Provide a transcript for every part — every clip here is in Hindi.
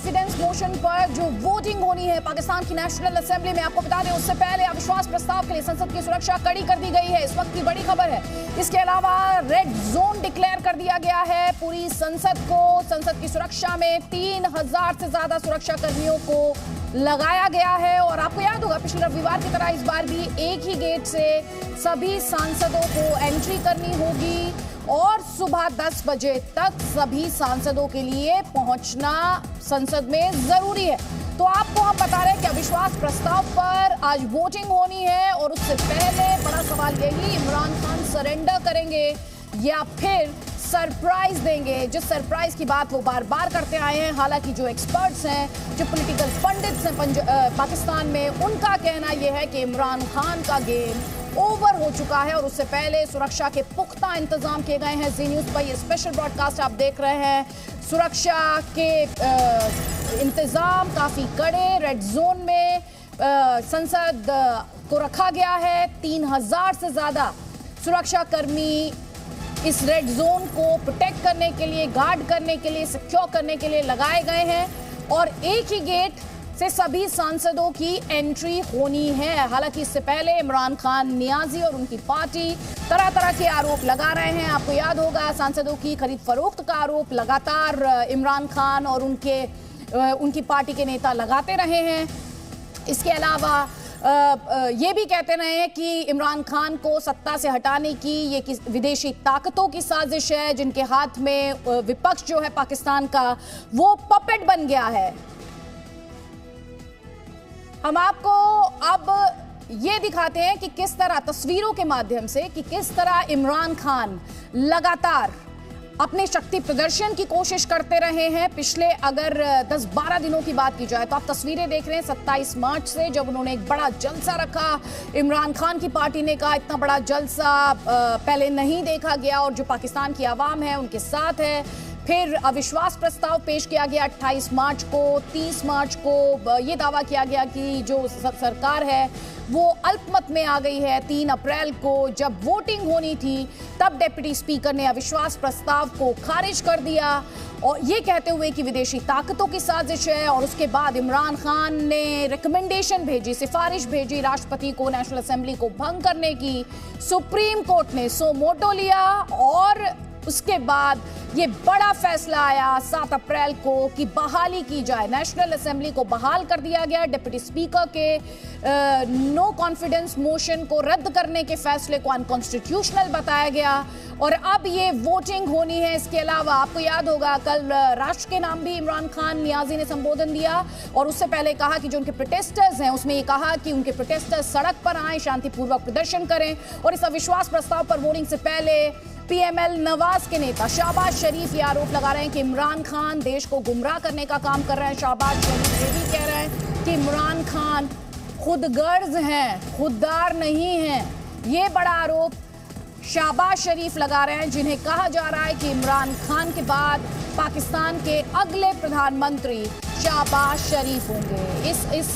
कॉन्फिडेंस मोशन पर जो वोटिंग होनी है पाकिस्तान की नेशनल असेंबली में, आपको बता दें उससे पहले अविश्वास प्रस्ताव के लिए संसद की सुरक्षा कड़ी कर दी गई है। इस वक्त की बड़ी खबर है। इसके अलावा रेड जोन डिक्लेयर कर दिया गया है पूरी संसद को। संसद की सुरक्षा में 3000 से ज्यादा सुरक्षा कर्मियों को लगाया गया है। और आपको याद होगा पिछले रविवार की तरह इस बार भी एक ही गेट से सभी सांसदों को एंट्री करनी होगी और सुबह 10 बजे तक सभी सांसदों के लिए पहुंचना संसद में जरूरी है। तो आपको हम बता रहे हैं कि अविश्वास प्रस्ताव पर आज वोटिंग होनी है और उससे पहले बड़ा सवाल यही, इमरान खान सरेंडर करेंगे या फिर सरप्राइज देंगे। जिस सरप्राइज की बात वो बार बार करते आए हैं, हालांकि जो एक्सपर्ट्स हैं, जो पॉलिटिकल पंडित्स हैं पाकिस्तान में, उनका कहना यह है कि इमरान खान का गेम ओवर हो चुका है और उससे पहले सुरक्षा के पुख्ता इंतजाम किए गए हैं। जी न्यूज़ पर ये स्पेशल ब्रॉडकास्ट आप देख रहे हैं। सुरक्षा के इंतजाम काफ़ी कड़े रेड जोन में संसद को रखा गया है। 3000 से ज़्यादा सुरक्षा कर्मी इस रेड जोन को प्रोटेक्ट करने के लिए, गार्ड करने के लिए, सिक्योर करने के लिए लगाए गए हैं और एक ही गेट से सभी सांसदों की एंट्री होनी है। हालांकि इससे पहले इमरान खान नियाजी और उनकी पार्टी तरह तरह के आरोप लगा रहे हैं। आपको याद होगा सांसदों की खरीद फरोख्त का आरोप लगातार इमरान खान और उनकी पार्टी के नेता लगाते रहे हैं। इसके अलावा ये भी कहते रहे हैं कि इमरान खान को सत्ता से हटाने की ये विदेशी ताकतों की साजिश है, जिनके हाथ में विपक्ष जो है पाकिस्तान का वो पपेट बन गया है। हम आपको अब ये दिखाते हैं कि किस तरह तस्वीरों के माध्यम से कि किस तरह इमरान खान लगातार अपने शक्ति प्रदर्शन की कोशिश करते रहे हैं। पिछले अगर 10-12 दिनों की बात की जाए तो आप तस्वीरें देख रहे हैं 27 मार्च से, जब उन्होंने एक बड़ा जलसा रखा। इमरान खान की पार्टी ने कहा इतना बड़ा जलसा पहले नहीं देखा गया और जो पाकिस्तान की आवाम है उनके साथ है। फिर अविश्वास प्रस्ताव पेश किया गया 28 मार्च को। 30 मार्च को ये दावा किया गया कि जो सरकार है वो अल्पमत में आ गई है। 3 अप्रैल को जब वोटिंग होनी थी तब डिप्टी स्पीकर ने अविश्वास प्रस्ताव को खारिज कर दिया और ये कहते हुए कि विदेशी ताकतों की साजिश है। और उसके बाद इमरान खान ने रिकमेंडेशन भेजी, सिफारिश भेजी राष्ट्रपति को नेशनल असेंबली को भंग करने की। सुप्रीम कोर्ट ने सो मोटो लिया और उसके बाद ये बड़ा फैसला आया 7 अप्रैल को कि बहाली की जाए। नेशनल असेंबली को बहाल कर दिया गया। डिप्टी स्पीकर के नो कॉन्फिडेंस मोशन को रद्द करने के फैसले को अनकॉन्स्टिट्यूशनल बताया गया और अब ये वोटिंग होनी है। इसके अलावा आपको याद होगा कल राष्ट्र के नाम भी इमरान खान नियाजी ने संबोधन दिया और उससे पहले कहा कि जो उनके प्रोटेस्टर्स हैं उसमें ये कहा कि उनके प्रोटेस्टर्स सड़क पर आए, शांतिपूर्वक प्रदर्शन करें। और इस अविश्वास प्रस्ताव पर वोटिंग से पहले पीएमएल नवाज के नेता शहबाज शरीफ ये आरोप लगा रहे हैं कि इमरान खान देश को गुमराह करने का काम कर रहे हैं। शहबाज शरीफ ये भी कह रहे हैं कि इमरान खान खुदगर्ज हैं, खुददार नहीं हैं। ये बड़ा आरोप शहबाज शरीफ लगा रहे हैं, जिन्हें कहा जा रहा है कि इमरान खान के बाद पाकिस्तान के अगले प्रधानमंत्री शहबाज शरीफ होंगे। इस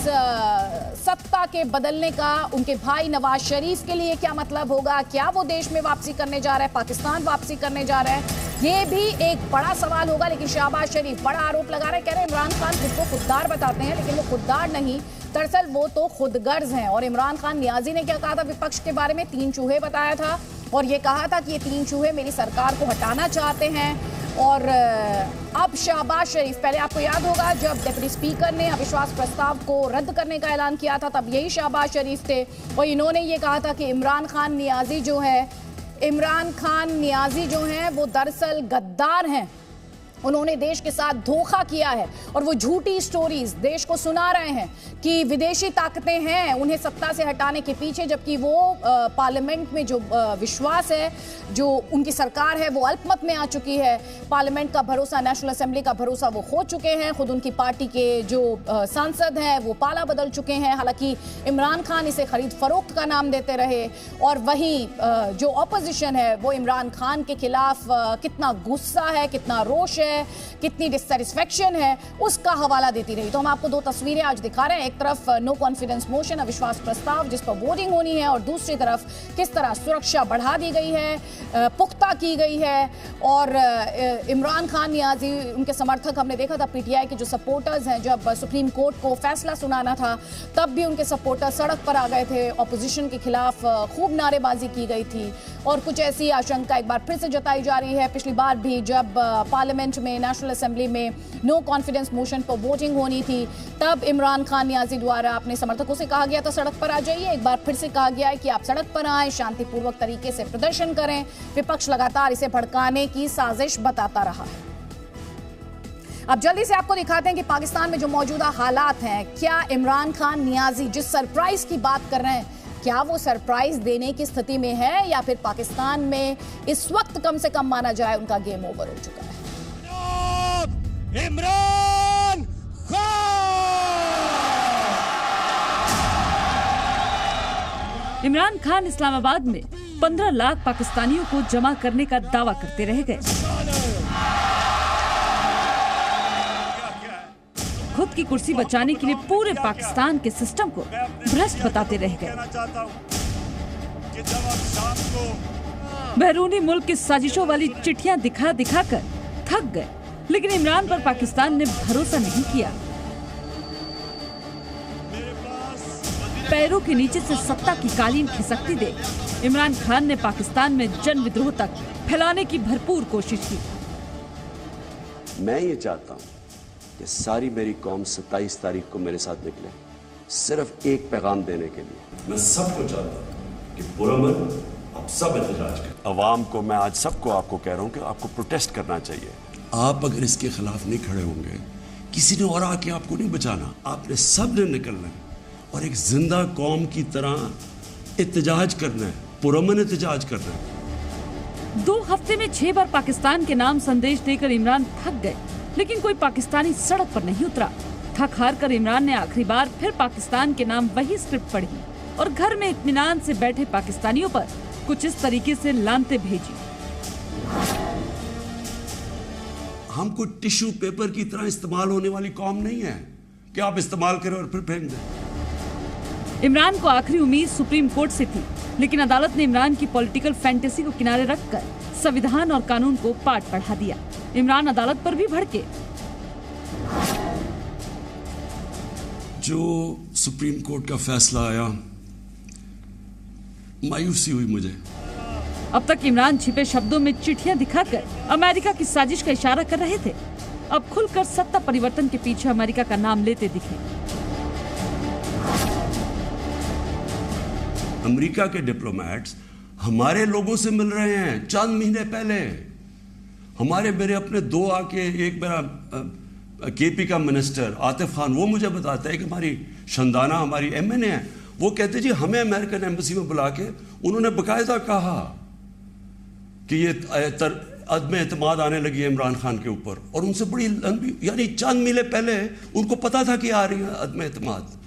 सत्ता के बदलने का उनके भाई नवाज शरीफ के लिए क्या मतलब होगा? क्या वो देश में वापसी करने जा रहे हैं, पाकिस्तान वापसी करने जा रहे हैं? ये भी एक बड़ा सवाल होगा। लेकिन शहबाज शरीफ बड़ा आरोप लगा रहे हैं, कह रहे हैं इमरान खान खुद को खुददार बताते हैं लेकिन वो खुददार नहीं, दरअसल वो तो खुदगर्ज हैं। और इमरान खान नियाजी ने क्या कहा था विपक्ष के बारे में? 3 चूहे बताया था और ये कहा था कि ये 3 चूहे मेरी सरकार को हटाना चाहते हैं। और अब शहबाज शरीफ, पहले आपको याद होगा जब डिप्टी स्पीकर ने अविश्वास प्रस्ताव को रद्द करने का ऐलान किया था तब यही शहबाज शरीफ थे और इन्होंने ये कहा था कि इमरान खान नियाजी जो हैं वो दरअसल गद्दार हैं। उन्होंने देश के साथ धोखा किया है और वो झूठी स्टोरीज देश को सुना रहे हैं कि विदेशी ताकतें हैं उन्हें सत्ता से हटाने के पीछे, जबकि वो पार्लियामेंट में जो विश्वास है, जो उनकी सरकार है वो अल्पमत में आ चुकी है। पार्लियामेंट का भरोसा, नेशनल असेंबली का भरोसा वो खो चुके हैं। खुद उनकी पार्टी के जो सांसद हैं वो पाला बदल चुके हैं। हालांकि इमरान खान इसे खरीद फरोख्त का नाम देते रहे और वहीं जो ऑपोजिशन है वो इमरान खान के खिलाफ कितना गुस्सा है, कितना रोष है। है, कितनी डिससैटिस्फैक्शन है, उसका हवाला देती रही। तो हम आपको दो तस्वीरें आज दिखा रहे हैं। एक तरफ नो कॉन्फिडेंस मोशन, अविश्वास प्रस्ताव जिस पर वोटिंग होनी है, और दूसरी तरफ किस तरह सुरक्षा बढ़ा दी गई है, पुख्ता की गई है। और इमरान खान नियाजी, उनके समर्थक, हमने देखा था पीटीआई के जो सपोर्टर्स हैं, जब सुप्रीम कोर्ट को फैसला सुनाना था तब भी उनके सपोर्टर्स सड़क पर आ गए थे, ऑपोजिशन के खिलाफ खूब नारेबाजी की गई थी। और कुछ ऐसी आशंका एक बार फिर से जताई जा रही है। पिछली बार भी जब पार्लियामेंट में, नेशनल असेंबली में नो कॉन्फिडेंस मोशन पर वोटिंग होनी थी, तब इमरान खान नियाजी द्वारा अपने समर्थकों से कहा गया था सड़क पर आ जाइए। एक बार फिर से कहा गया है कि आप सड़क पर आएं, शांतिपूर्वक तरीके से प्रदर्शन करें। विपक्ष लगातार इसे भड़काने की साजिश बताता रहा है। अब जल्दी से आपको दिखाते हैं कि पाकिस्तान में जो मौजूदा हालात हैं, क्या इमरान खान नियाजी जिस सरप्राइज की बात कर रहे हैं, क्या वो सरप्राइज देने की स्थिति में है, या फिर पाकिस्तान में इस वक्त कम से कम माना जाए उनका गेम ओवर हो चुका है। इमरान खान! इमरान खान इस्लामाबाद में 15 लाख पाकिस्तानियों को जमा करने का दावा करते रह गए। खुद की कुर्सी बचाने के लिए पूरे पाकिस्तान के सिस्टम को भ्रष्ट बताते रह गए। बैरूनी मुल्क की साजिशों वाली चिट्ठियां दिखा दिखाकर थक गए, लेकिन इमरान पर पाकिस्तान ने भरोसा नहीं किया। पैरों के नीचे से सत्ता की कालीन खिसकती देख इमरान खान ने पाकिस्तान में जन विद्रोह तक फैलाने की भरपूर कोशिश की। मैं ये चाहता हूं कि सारी मेरी कौम 27 तारीख को मेरे साथ निकले, सिर्फ एक पैगाम देने के लिए। मैं सबको चाहता हूं कि पुरअमन आप सब एहतजाज करें। अवाम को मैं आज सबको आपको कह रहा हूं कि आपको प्रोटेस्ट करना चाहिए। आप अगर इसके खिलाफ नहीं खड़े होंगे, किसी ने और आके आपको नहीं बचाना। आपने सब ने निकलना है और एक जिंदा कौम की तरह एहतजाज करना है, पुरअमन एहतजाज करना है। 2 हफ्ते में 6 बार पाकिस्तान के नाम संदेश देकर इमरान थक गए, लेकिन कोई पाकिस्तानी सड़क पर नहीं उतरा। थक हार कर इमरान ने आखिरी बार फिर पाकिस्तान के नाम वही स्क्रिप्ट पढ़ी और घर में इत्मीनान से बैठे पाकिस्तानियों पर कुछ इस तरीके से लानते भेजी। हम कोई टिश्यू पेपर की तरह इस्तेमाल होने वाली कौम नहीं है कि आप इस्तेमाल करें और फिर फेंक दें। इमरान को आखिरी उम्मीद सुप्रीम कोर्ट से थी, लेकिन अदालत ने इमरान की पॉलिटिकल फैंटेसी को किनारे रखकर संविधान और कानून को पाठ पढ़ा दिया। इमरान अदालत पर भी भड़के। जो सुप्रीम कोर्ट का फैसला आया, मायूसी हुई मुझे। अब तक इमरान छिपे शब्दों में चिट्ठियां दिखाकर अमेरिका की साजिश का इशारा कर रहे थे। अब खुलकर सत्ता परिवर्तन के पीछे अमेरिका का नाम लेते दिखे। अमेरिका के डिप्लोमेट्स हमारे लोगों से मिल रहे हैं। चंद महीने पहले हमारे मेरे अपने 2 आके, एक मेरा केपी का मिनिस्टर आतिफ खान, वो मुझे बताता है कि हमारी शंदाना हमारी एमएनए है, वो कहते जी हमें अमेरिकन एम्बेसी में बुला के उन्होंने बाकायदा कहा कि ये अदम एतमाद आने लगी है इमरान खान के ऊपर, और उनसे बड़ी लंबी, यानी चंद महीने पहले उनको पता था कि आ रही है अदम एतमाद।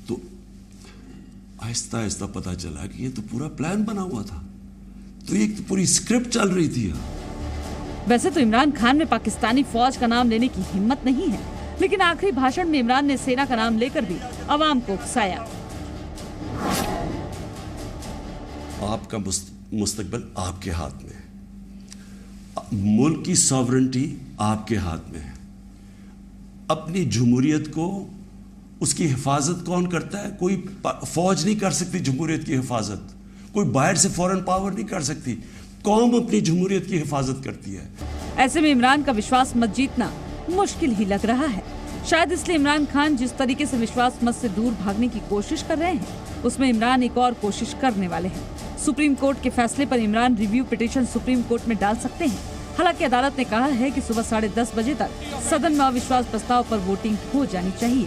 तो आहिस्ता आहिस्ता पता चला कि ये तो पूरा प्लान बना हुआ था, तो ये तो पूरी स्क्रिप्ट चल रही थी। वैसे तो इमरान खान में पाकिस्तानी फौज का नाम लेने की हिम्मत नहीं है, लेकिन आखिरी भाषण में इमरान ने सेना का नाम लेकर भी अवाम को उकसाया। आपका मुस्तकबिल आपके हाथ में है, मुल्क की सॉवरेंटी आपके हाथ में है। अपनी जमहूरियत को, उसकी हिफाजत कौन करता है? कोई फौज नहीं कर सकती जमहूरियत की हिफाजत, कोई बाहर से फॉरेन पावर नहीं कर सकती। कौम अपनी जमहूरियत की हिफाजत करती है। ऐसे में इमरान का विश्वास मत जीतना मुश्किल ही लग रहा है। शायद इसलिए इमरान खान जिस तरीके से विश्वास मत से दूर भागने की कोशिश कर रहे हैं, उसमें इमरान एक और कोशिश करने वाले हैं। सुप्रीम कोर्ट के फैसले पर Imran review petition supreme court में डाल सकते हैं। हालांकि अदालत ने कहा है कि सुबह 10:30 बजे तक सदन में अविश्वास प्रस्ताव पर वोटिंग हो जानी चाहिए।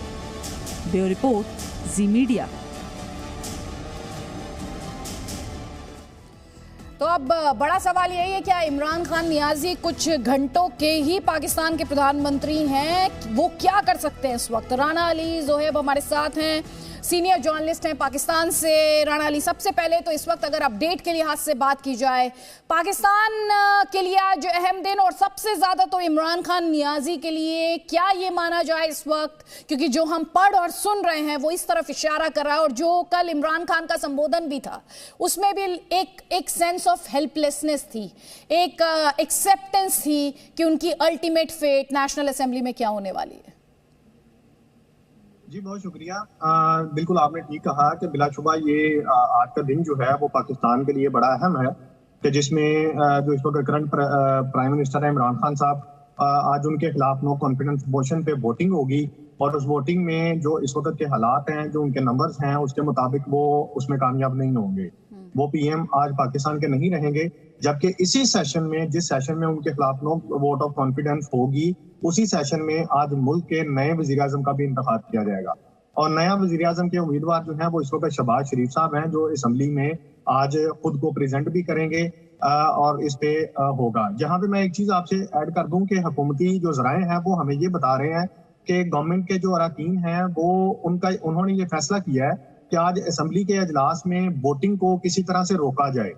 ब्यूरो रिपोर्ट, जी मीडिया। तो अब बड़ा सवाल यही है, क्या इमरान खान नियाजी कुछ घंटों के ही पाकिस्तान के प्रधानमंत्री हैं? वो क्या कर सकते हैं इस वक्त? राना अली जोहेब हमारे साथ हैं, सीनियर जर्नलिस्ट हैं पाकिस्तान से। राणा अली, सबसे पहले तो इस वक्त अगर अपडेट के लिहाज से बात की जाए, पाकिस्तान के लिए आज अहम दिन और सबसे ज्यादा तो इमरान खान नियाजी के लिए, क्या ये माना जाए इस वक्त, क्योंकि जो हम पढ़ और सुन रहे हैं वो इस तरफ इशारा कर रहा है, और जो कल इमरान खान का संबोधन भी था उसमें भी एक सेंस ऑफ हेल्पलेसनेस थी, एक एक्सेप्टेंस थी कि उनकी अल्टीमेट फेट नेशनल असेंबली में क्या होने वाली है। जी बहुत शुक्रिया। बिल्कुल आपने ठीक कहा कि बिलाशुबा ये आज का दिन जो है वो पाकिस्तान के लिए बड़ा अहम है, कि जिसमें जो इस वक्त करंट प्राइम मिनिस्टर है इमरान खान साहब, आज उनके खिलाफ नो कॉन्फिडेंस मोशन पे वोटिंग होगी, और उस वोटिंग में जो इस वक्त के हालात हैं, जो उनके नंबर्स हैं, उसके मुताबिक वो उसमें कामयाब नहीं होंगे। वो पीएम आज पाकिस्तान के नहीं रहेंगे, जबकि इसी सेशन में, जिस सेशन में उनके खिलाफ नो वोट ऑफ कॉन्फिडेंस होगी, उसी सेशन में आज मुल्क के नए वजीर आजम का भी इंतखाब किया जाएगा। और नया वजीर आजम के उम्मीदवार जो है वो इस वक्त शहबाज शरीफ साहब हैं, जो असम्बली में आज खुद को प्रेजेंट भी करेंगे और इस पे होगा। जहां पे मैं एक चीज आपसे ऐड कर दूं कि हुकूमती जो जराए हैं वो हमें ये बता रहे हैं कि गवर्नमेंट के जो अरकान हैं वो उन्होंने ये फैसला किया है कि आज असम्बली के अजलास में वोटिंग को किसी तरह से रोका जाए।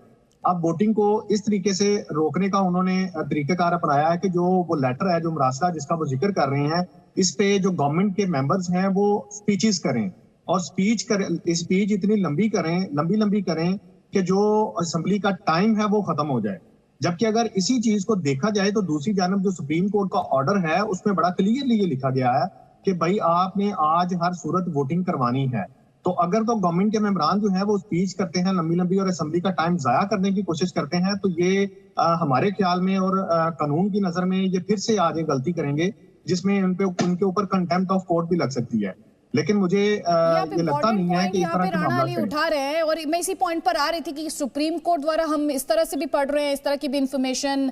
अब वोटिंग को इस तरीके से रोकने का उन्होंने तरीकाकार अपनाया है कि जो वो लेटर है, जो मरासला जिसका वो जिक्र कर रहे हैं, इस पे जो गवर्नमेंट के मेंबर्स हैं वो स्पीचेस करें, और स्पीच इतनी लंबी करें कि जो असम्बली का टाइम है वो खत्म हो जाए। जबकि अगर इसी चीज को देखा जाए तो दूसरी जानब जो सुप्रीम कोर्ट का ऑर्डर है उसमें बड़ा क्लियरली ये लिखा गया है कि भाई आपने आज हर सूरत वोटिंग करवानी है। तो अगर तो गवर्नमेंट के मेंबरान जो है वो स्पीच करते हैं लंबी और असम्बली का टाइम जाया करने की कोशिश करते हैं, तो ये हमारे ख्याल में और कानून की नजर में ये फिर से आज गलती करेंगे, जिसमें उनके ऊपर कंटेम्प्ट ऑफ कोर्ट भी लग सकती है। लेकिन मुझे ये लगता नहीं है कि इस तरह के मामला उठा रहे हैं, और मैं इसी पॉइंट पर आ रही थी कि सुप्रीम कोर्ट द्वारा हम इस तरह से भी पढ़ रहे हैं, इस तरह की भी इंफॉर्मेशन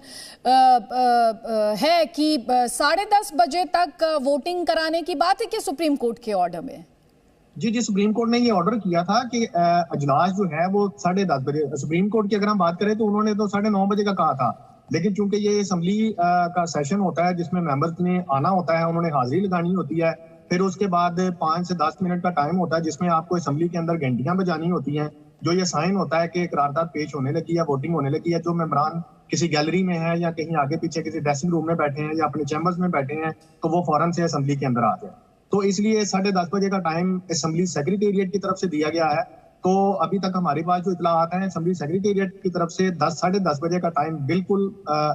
है कि 10:30 बजे तक वोटिंग कराने की बात है कि सुप्रीम कोर्ट के ऑर्डर में। जी सुप्रीम कोर्ट ने ये ऑर्डर किया था कि अजलास जो है वो 10:30 बजे। सुप्रीम कोर्ट की अगर हम बात करें तो उन्होंने तो 9:30 बजे का कहा था, लेकिन चूंकि ये असम्बली का सेशन होता है जिसमें मेंबर्स ने आना होता है, उन्होंने हाजिरी लगानी होती है, फिर उसके बाद 5 से 10 मिनट का टाइम होता है जिसमें आपको असम्बली के अंदर घंटियां बजानी होती हैं, जो ये साइन होता है कि करारदाद पेश होने लगी है, वोटिंग होने लगी है। जो मेंबरान किसी गैलरी में है या कहीं आगे पीछे किसी ड्रेसिंग रूम में बैठे हैं या अपने चैम्बर्स में बैठे हैं, तो वो फौरन से असम्बली के अंदर आ जाए। तो इसलिए 10:30 बजे का टाइम असम्बली सेक्रेटेरिएट की तरफ से दिया गया है। तो अभी तक हमारे पास जो इतला आता है असम्बली सेक्रेटेरिएट की तरफ से 10-10:30 बजे का टाइम बिल्कुल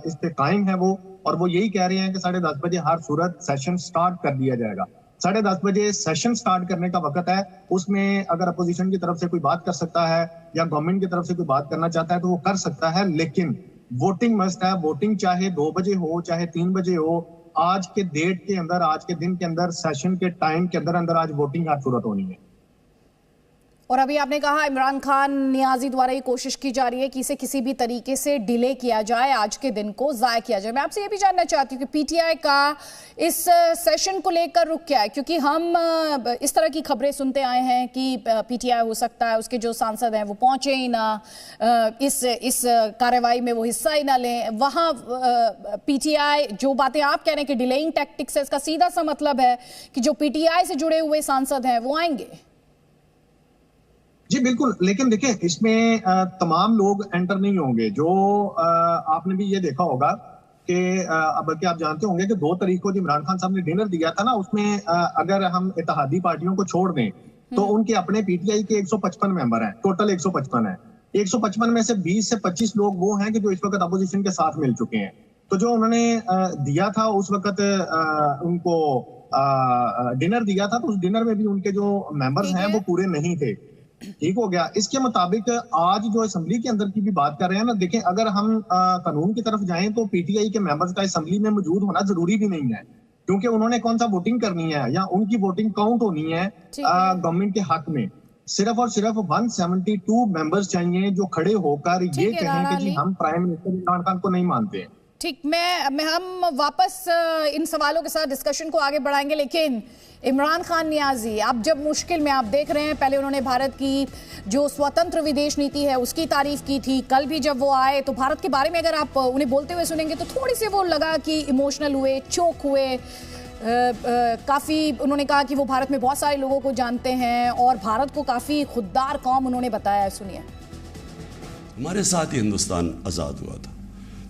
इस पे कायम है वो, और वो यही कह रहे हैं कि 10:30 बजे हर सूरत सेशन स्टार्ट कर दिया जाएगा। 10:30 बजे सेशन स्टार्ट करने का वक्त है, उसमें अगर अपोजिशन की तरफ से कोई बात कर सकता है या गवर्नमेंट की तरफ से कोई बात करना चाहता है तो वो कर सकता है, लेकिन वोटिंग मस्ट है। वोटिंग चाहे 2 बजे हो चाहे 3 बजे हो, आज के डेट के अंदर, आज के दिन के अंदर, सेशन के टाइम के अंदर आज वोटिंग हर सूरत होनी है। और अभी आपने कहा इमरान खान नियाजी द्वारा ये कोशिश की जा रही है कि इसे किसी भी तरीके से डिले किया जाए, आज के दिन को ज़ाया किया जाए। मैं आपसे ये भी जानना चाहती हूँ कि पीटीआई का इस सेशन को लेकर रुख क्या है, क्योंकि हम इस तरह की खबरें सुनते आए हैं कि पीटीआई हो सकता है उसके जो सांसद हैं वो पहुंचे ही ना, इस कार्रवाई में वो हिस्सा ही ना लें। वहाँ पीटीआई जो बातें आप कह रहे हैं कि डिलेइंग टैक्टिक्स है, इसका सीधा सा मतलब है कि जो पीटीआई से जुड़े हुए सांसद हैं वो आएंगे। जी बिल्कुल, लेकिन देखिए इसमें तमाम लोग एंटर नहीं होंगे। जो आपने भी ये देखा होगा कि बल्कि आप जानते होंगे कि 2 तारीख को जो इमरान खान साहब ने डिनर दिया था ना, उसमें अगर हम इत्तेहादी पार्टियों को छोड़ दें तो उनके अपने पीटीआई के 155 मेंबर हैं, टोटल 155 है। 155 में से 20 से 25 लोग वो हैं कि जो इस वक्त अपोजिशन के साथ मिल चुके हैं। तो जो उन्होंने दिया था उस वक्त उनको डिनर दिया था, तो उस डिनर में भी उनके जो मेंबर्स हैं वो पूरे नहीं थे। ठीक हो गया। इसके मुताबिक आज जो असेंबली के अंदर की भी बात कर रहे हैं ना, देखें अगर हम कानून की तरफ जाएं तो पीटीआई के मेंबर्स का असेंबली में मौजूद होना जरूरी भी नहीं है, क्योंकि उन्होंने कौन सा वोटिंग करनी है या उनकी वोटिंग काउंट होनी है गवर्नमेंट के हक में। सिर्फ और सिर्फ 172 मेंबर्स चाहिए जो खड़े होकर ये कहें कि जी हम प्राइम मिनिस्टर इमरान खान को नहीं मानते हैं। ठीक, मैं हम वापस इन सवालों के साथ डिस्कशन को आगे बढ़ाएंगे, लेकिन इमरान खान नियाजी आप जब मुश्किल में, आप देख रहे हैं पहले उन्होंने भारत की जो स्वतंत्र विदेश नीति है उसकी तारीफ की थी, कल भी जब वो आए तो भारत के बारे में अगर आप उन्हें बोलते हुए सुनेंगे तो थोड़ी सी वो लगा कि इमोशनल हुए, चोक हुए। काफ़ी उन्होंने कहा कि वो भारत में बहुत सारे लोगों को जानते हैं और भारत को काफ़ी खुददार कौम उन्होंने बताया है। सुनिए। हमारे साथ ही हिंदुस्तान आज़ाद हुआ था।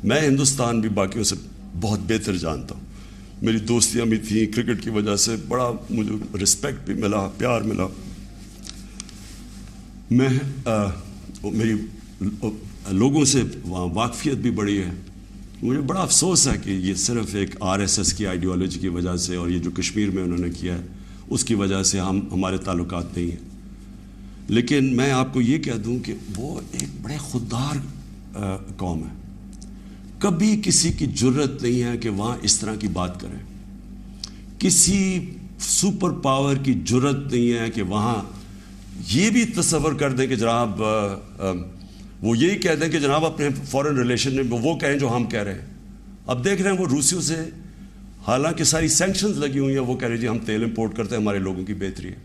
मैं हिंदुस्तान भी बाकियों से बहुत बेहतर जानता हूँ। मेरी दोस्तियाँ भी थी, क्रिकेट की वजह से बड़ा मुझे रिस्पेक्ट भी मिला, प्यार मिला। मेरी लोगों से वाकफियत भी बढ़ी है। मुझे बड़ा अफसोस है कि ये सिर्फ एक आरएसएस की आइडियोलॉजी की वजह से और ये जो कश्मीर में उन्होंने किया है उसकी वजह से हमारे ताल्लुकात नहीं हैं। लेकिन मैं आपको ये कह दूं कि वो एक बड़े खुददार कौम है। कभी किसी की जुर्रत नहीं है कि वहाँ इस तरह की बात करें। किसी सुपर पावर की जुर्रत नहीं है कि वहाँ ये भी तस्वर कर दें कि जनाब वो यही कह दें कि जनाब अपने फॉरेन रिलेशन में वो कहें जो हम कह रहे हैं। अब देख रहे हैं वो रूसियों से हालांकि सारी सैंक्शंस लगी हुई हैं, वो कह रहे हैं जी हम तेल इंपोर्ट करते हैं, हमारे लोगों की बेहतरी है।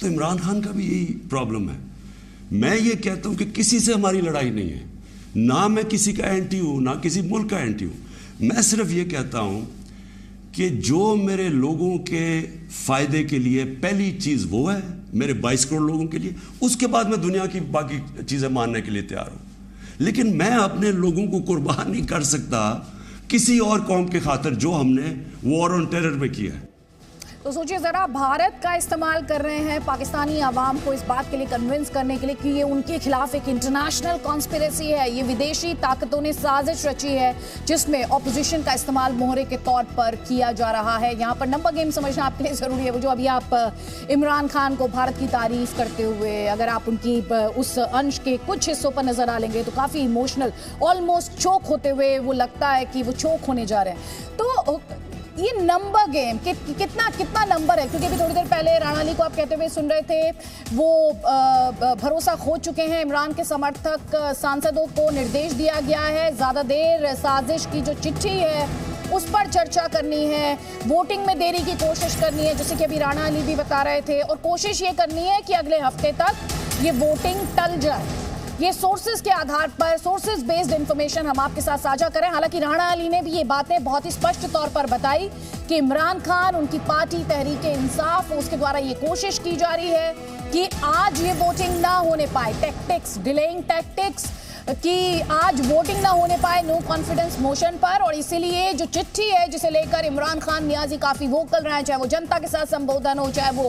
तो इमरान खान का भी यही प्रॉब्लम है। मैं ये कहता हूँ कि किसी से हमारी लड़ाई नहीं है, ना मैं किसी का एंटी हूँ ना किसी मुल्क का एंटी हूँ। मैं सिर्फ ये कहता हूँ कि जो मेरे लोगों के फ़ायदे के लिए पहली चीज़ वो है, मेरे 22 करोड़ लोगों के लिए, उसके बाद मैं दुनिया की बाकी चीज़ें मानने के लिए तैयार हूँ। लेकिन मैं अपने लोगों को कुर्बान नहीं कर सकता किसी और कौम के खातिर जो हमने वॉर ऑन टेरर में किया है। तो सोचिए जरा, भारत का इस्तेमाल कर रहे हैं पाकिस्तानी आवाम को इस बात के लिए कन्विंस करने के लिए कि ये उनके खिलाफ एक इंटरनेशनल कॉन्स्पिरेसी है, ये विदेशी ताकतों ने साजिश रची है जिसमें ऑपोजिशन का इस्तेमाल मोहरे के तौर पर किया जा रहा है। यहाँ पर नंबर गेम समझना आपके लिए जरूरी है। वो जो अभी आप इमरान खान को भारत की तारीफ करते हुए अगर आप उनकी उस अंश के कुछ हिस्सों पर नजर डालेंगे तो काफी इमोशनल, ऑलमोस्ट चोक होते हुए वो लगता है कि वो चोक होने जा रहे हैं। तो ये नंबर गेम कितना नंबर है, क्योंकि अभी थोड़ी देर पहले राणा अली को आप कहते हुए सुन रहे थे, वो भरोसा खो चुके हैं। इमरान के समर्थक सांसदों को निर्देश दिया गया है ज्यादा देर साजिश की जो चिट्ठी है उस पर चर्चा करनी है, वोटिंग में देरी की कोशिश करनी है, जैसे कि अभी राणा अली भी बता रहे थे, और कोशिश ये करनी है कि अगले हफ्ते तक ये वोटिंग टल जाए। ये सोर्सेज के आधार पर, सोर्सेज बेस्ड इंफॉर्मेशन हम आपके साथ साझा करें। हालांकि राणा अली ने भी ये बातें बहुत ही स्पष्ट तौर पर बताई कि इमरान खान, उनकी पार्टी तहरीक इंसाफ, उसके द्वारा ये कोशिश की जा रही है कि आज ये वोटिंग ना होने पाए, टैक्टिक्स, डिलेइंग टैक्टिक्स, कि आज वोटिंग ना होने पाए नो कॉन्फिडेंस मोशन पर। और इसीलिए जो चिट्ठी है जिसे लेकर इमरान खान नियाजी काफी वोकल रहे हैं, चाहे वो जनता के साथ संबोधन हो, चाहे वो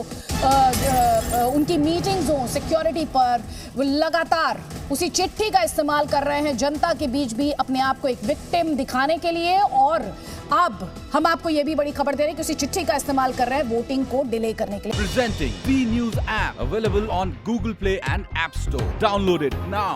उनकी मीटिंग्स हो सिक्योरिटी पर, वो लगातार उसी चिट्ठी का इस्तेमाल कर रहे हैं जनता के बीच भी अपने आप को एक विक्टिम दिखाने के लिए। और अब हम आपको ये भी बड़ी खबर दे रहे हैं कि उसी चिट्ठी का इस्तेमाल कर रहे हैं वोटिंग को डिले करने के लिए। Presenting B News app available on Google Play and App Store. Download it now.